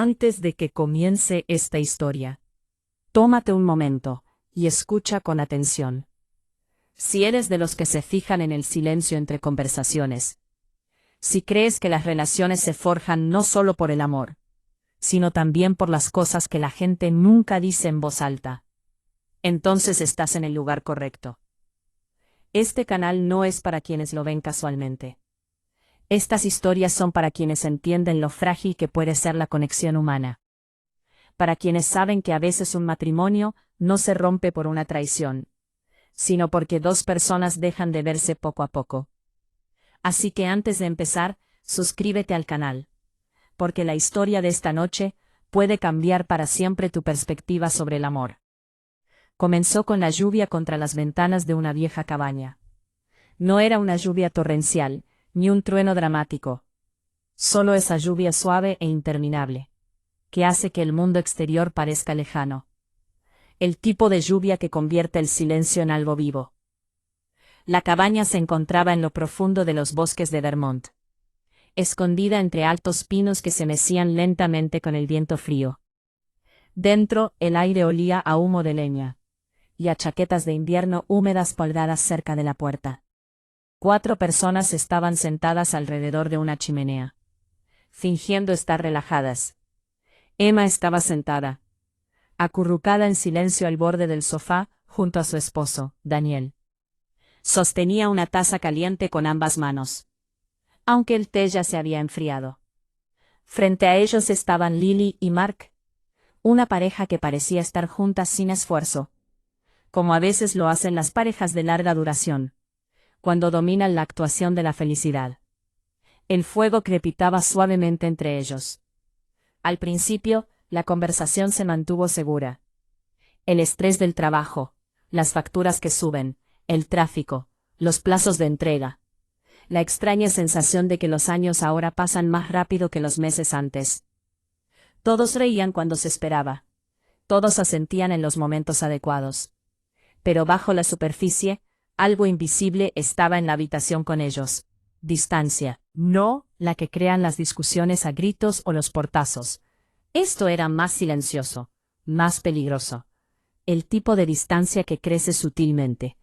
Antes de que comience esta historia, tómate un momento y escucha con atención. Si eres de los que se fijan en el silencio entre conversaciones, si crees que las relaciones se forjan no solo por el amor, sino también por las cosas que la gente nunca dice en voz alta, entonces estás en el lugar correcto. Este canal no es para quienes lo ven casualmente. Estas historias son para quienes entienden lo frágil que puede ser la conexión humana. Para quienes saben que a veces un matrimonio no se rompe por una traición, sino porque dos personas dejan de verse poco a poco. Así que antes de empezar, suscríbete al canal, porque la historia de esta noche puede cambiar para siempre tu perspectiva sobre el amor. Comenzó con la lluvia contra las ventanas de una vieja cabaña. No era una lluvia torrencial, ni un trueno dramático. Solo esa lluvia suave e interminable, que hace que el mundo exterior parezca lejano. El tipo de lluvia que convierte el silencio en algo vivo. La cabaña se encontraba en lo profundo de los bosques de Vermont, escondida entre altos pinos que se mecían lentamente con el viento frío. Dentro, el aire olía a humo de leña, y a chaquetas de invierno húmedas colgadas cerca de la puerta. 4 personas estaban sentadas alrededor de una chimenea, fingiendo estar relajadas. Emma estaba sentada, acurrucada en silencio al borde del sofá, junto a su esposo, Daniel. Sostenía una taza caliente con ambas manos, aunque el té ya se había enfriado. Frente a ellos estaban Lily y Mark, una pareja que parecía estar juntas sin esfuerzo, como a veces lo hacen las parejas de larga duración, cuando dominan la actuación de la felicidad. El fuego crepitaba suavemente entre ellos. Al principio, la conversación se mantuvo segura. El estrés del trabajo, las facturas que suben, el tráfico, los plazos de entrega. La extraña sensación de que los años ahora pasan más rápido que los meses antes. Todos reían cuando se esperaba. Todos asentían en los momentos adecuados. Pero bajo la superficie, algo invisible estaba en la habitación con ellos. Distancia, no la que crean las discusiones a gritos o los portazos. Esto era más silencioso, más peligroso. El tipo de distancia que crece sutilmente.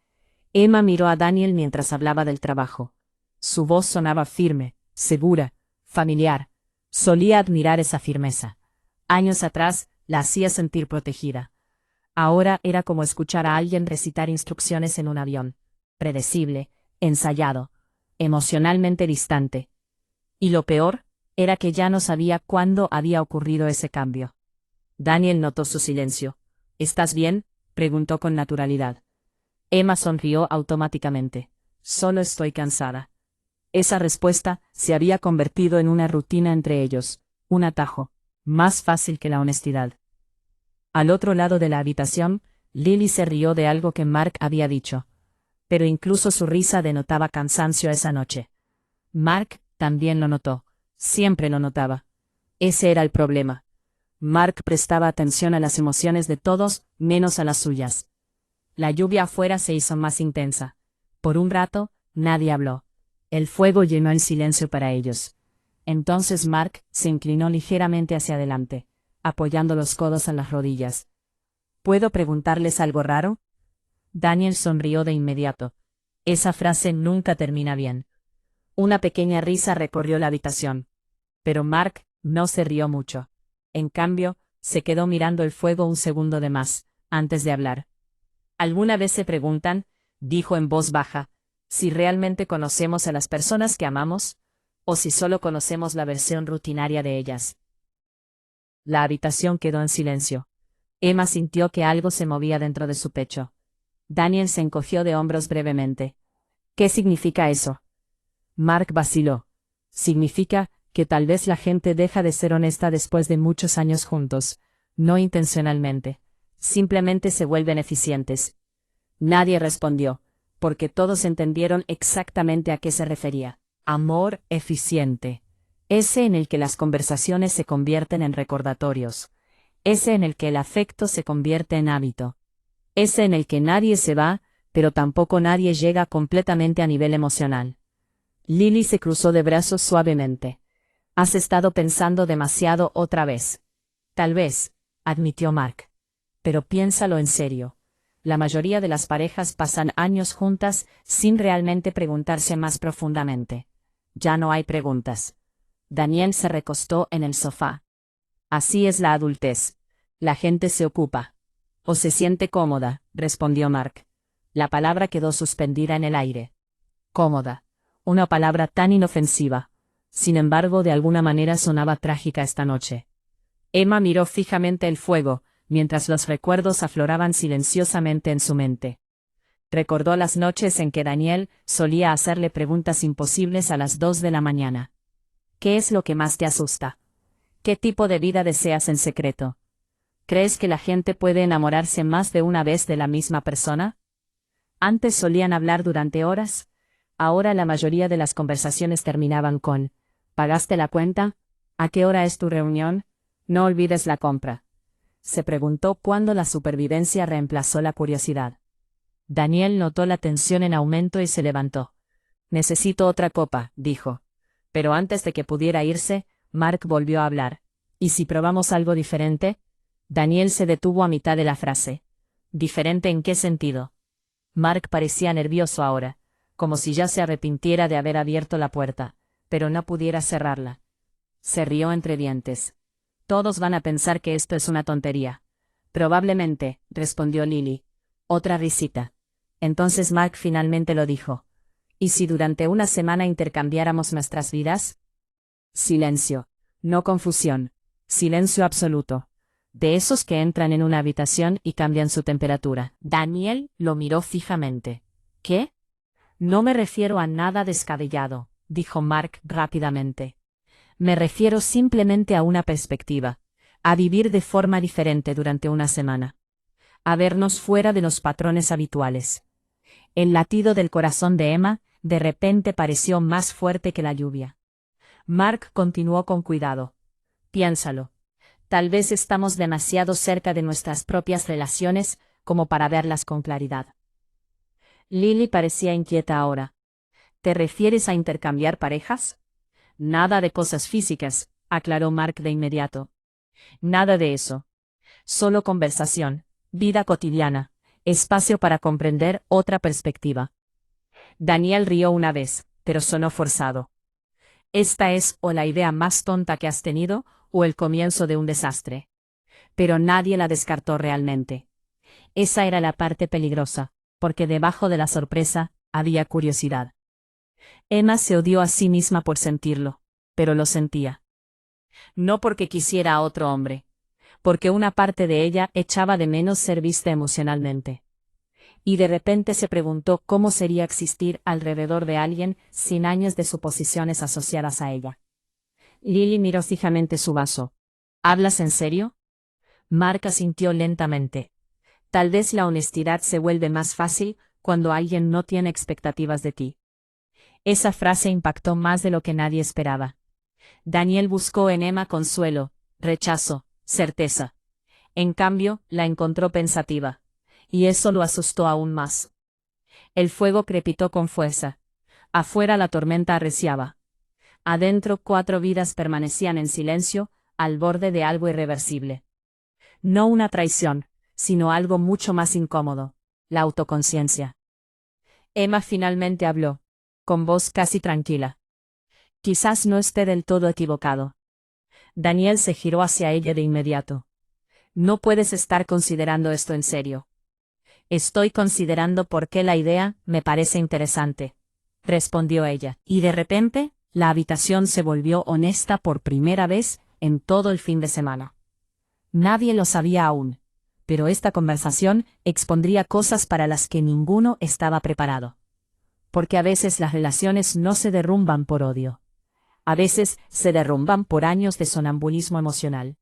Emma miró a Daniel mientras hablaba del trabajo. Su voz sonaba firme, segura, familiar. Solía admirar esa firmeza. Años atrás, la hacía sentir protegida. Ahora era como escuchar a alguien recitar instrucciones en un avión. Predecible, ensayado, emocionalmente distante. Y lo peor, era que ya no sabía cuándo había ocurrido ese cambio. Daniel notó su silencio. ¿Estás bien?, preguntó con naturalidad. Emma sonrió automáticamente. Solo estoy cansada. Esa respuesta se había convertido en una rutina entre ellos, un atajo, más fácil que la honestidad. Al otro lado de la habitación, Lily se rió de algo que Mark había dicho. Pero incluso su risa denotaba cansancio esa noche. Mark también lo notó. Siempre lo notaba. Ese era el problema. Mark prestaba atención a las emociones de todos, menos a las suyas. La lluvia afuera se hizo más intensa. Por un rato, nadie habló. El fuego llenó el silencio para ellos. Entonces Mark se inclinó ligeramente hacia adelante, apoyando los codos en las rodillas. ¿Puedo preguntarles algo raro? Daniel sonrió de inmediato. Esa frase nunca termina bien. Una pequeña risa recorrió la habitación. Pero Mark no se rió mucho. En cambio, se quedó mirando el fuego un segundo de más, antes de hablar. ¿Alguna vez se preguntan, dijo en voz baja, si realmente conocemos a las personas que amamos, o si solo conocemos la versión rutinaria de ellas? La habitación quedó en silencio. Emma sintió que algo se movía dentro de su pecho. Daniel se encogió de hombros brevemente. ¿Qué significa eso? Mark vaciló. Significa que tal vez la gente deja de ser honesta después de muchos años juntos, no intencionalmente. Simplemente se vuelven eficientes. Nadie respondió, porque todos entendieron exactamente a qué se refería. Amor eficiente. Ese en el que las conversaciones se convierten en recordatorios. Ese en el que el afecto se convierte en hábito. Ese en el que nadie se va, pero tampoco nadie llega completamente a nivel emocional. Lily se cruzó de brazos suavemente. Has estado pensando demasiado otra vez. Tal vez, admitió Mark. Pero piénsalo en serio. La mayoría de las parejas pasan años juntas sin realmente preguntarse más profundamente. Ya no hay preguntas. Daniel se recostó en el sofá. Así es la adultez. La gente se ocupa. O se siente cómoda, respondió Mark. La palabra quedó suspendida en el aire. Cómoda. Una palabra tan inofensiva. Sin embargo, de alguna manera sonaba trágica esta noche. Emma miró fijamente el fuego, mientras los recuerdos afloraban silenciosamente en su mente. Recordó las noches en que Daniel solía hacerle preguntas imposibles a las 2 de la mañana. ¿Qué es lo que más te asusta? ¿Qué tipo de vida deseas en secreto? ¿Crees que la gente puede enamorarse más de una vez de la misma persona? Antes solían hablar durante horas. Ahora la mayoría de las conversaciones terminaban con: ¿pagaste la cuenta? ¿A qué hora es tu reunión? No olvides la compra. Se preguntó cuándo la supervivencia reemplazó la curiosidad. Daniel notó la tensión en aumento y se levantó. Necesito otra copa, dijo. Pero antes de que pudiera irse, Mark volvió a hablar. ¿Y si probamos algo diferente? Daniel se detuvo a mitad de la frase. ¿Diferente en qué sentido? Mark parecía nervioso ahora, como si ya se arrepintiera de haber abierto la puerta, pero no pudiera cerrarla. Se rió entre dientes. Todos van a pensar que esto es una tontería. Probablemente, respondió Lily. Otra risita. Entonces Mark finalmente lo dijo. ¿Y si durante una semana intercambiáramos nuestras vidas? Silencio. No confusión. Silencio absoluto. De esos que entran en una habitación y cambian su temperatura. Daniel lo miró fijamente. ¿Qué? No me refiero a nada descabellado, dijo Mark rápidamente. Me refiero simplemente a una perspectiva. A vivir de forma diferente durante una semana. A vernos fuera de los patrones habituales. El latido del corazón de Emma, de repente pareció más fuerte que la lluvia. Mark continuó con cuidado. Piénsalo. Tal vez estamos demasiado cerca de nuestras propias relaciones como para verlas con claridad. Lily parecía inquieta ahora. ¿Te refieres a intercambiar parejas? Nada de cosas físicas, aclaró Mark de inmediato. Nada de eso. Solo conversación, vida cotidiana, espacio para comprender otra perspectiva. Daniel rió una vez, pero sonó forzado. Esta es o la idea más tonta que has tenido, o el comienzo de un desastre. Pero nadie la descartó realmente. Esa era la parte peligrosa, porque debajo de la sorpresa había curiosidad. Emma se odió a sí misma por sentirlo, pero lo sentía. No porque quisiera a otro hombre, porque una parte de ella echaba de menos ser vista emocionalmente. Y de repente se preguntó cómo sería existir alrededor de alguien sin años de suposiciones asociadas a ella. Lily miró fijamente su vaso. ¿Hablas en serio? Mark asintió lentamente. Tal vez la honestidad se vuelve más fácil cuando alguien no tiene expectativas de ti. Esa frase impactó más de lo que nadie esperaba. Daniel buscó en Emma consuelo, rechazo, certeza. En cambio, la encontró pensativa. Y eso lo asustó aún más. El fuego crepitó con fuerza. Afuera la tormenta arreciaba. Adentro 4 vidas permanecían en silencio, al borde de algo irreversible. No una traición, sino algo mucho más incómodo, la autoconciencia. Emma finalmente habló, con voz casi tranquila. Quizás no esté del todo equivocado. Daniel se giró hacia ella de inmediato. No puedes estar considerando esto en serio. Estoy considerando por qué la idea me parece interesante, respondió ella, y de repente, la habitación se volvió honesta por primera vez en todo el fin de semana. Nadie lo sabía aún, pero esta conversación expondría cosas para las que ninguno estaba preparado. Porque a veces las relaciones no se derrumban por odio. A veces se derrumban por años de sonambulismo emocional.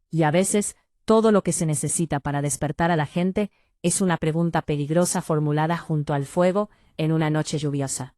Y a veces, todo lo que se necesita para despertar a la gente es una pregunta peligrosa formulada junto al fuego en una noche lluviosa.